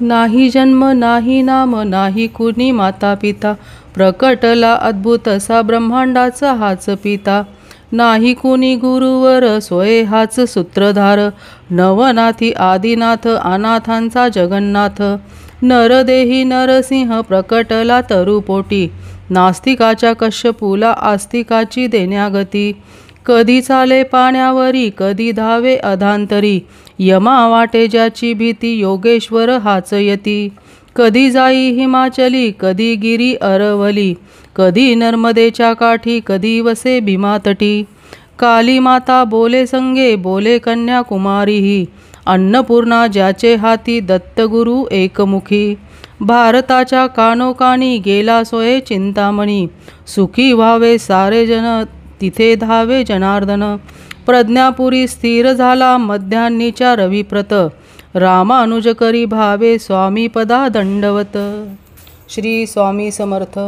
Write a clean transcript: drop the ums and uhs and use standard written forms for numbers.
नाही जन्म नाही नाम नाही कुणी माता पिता, प्रकटला अद्भुत असा ब्रह्मांडाचा हाच पिता. नाही कुणी गुरुवर सोय हाच सूत्रधार, नवनाथी आदिनाथ अनाथांचा जगन्नाथ. नरदेही नरसिंह प्रकटला तरुपोटी, नास्तिकाच्या कश्यपूला आस्तिकाची देण्यागती. कधी चाले पाण्यावरी कधी धावे अधांतरी, यमा वाटे ज्याची भीती योगेश्वर हाच यती. कधी जाई हिमाचली कधी गिरी अरवली, कधी नर्मदेच्या काठी कधी वसे भीमातटी. काली माता बोले संगे बोले कन्याकुमारीही, अन्नपूर्णा ज्याचे हाती दत्तगुरु एकमुखी. भारताच्या कानोकानी गेला सोये चिंतामणी, सुखी व्हावे सारे जन तिथे धावे जनार्दन. प्रज्ञापुरी स्थिर झाला मध्यान्नीच्या रविप्रत, रामानुज करी भावे स्वामी पदा दंडवत. श्री स्वामी समर्थ.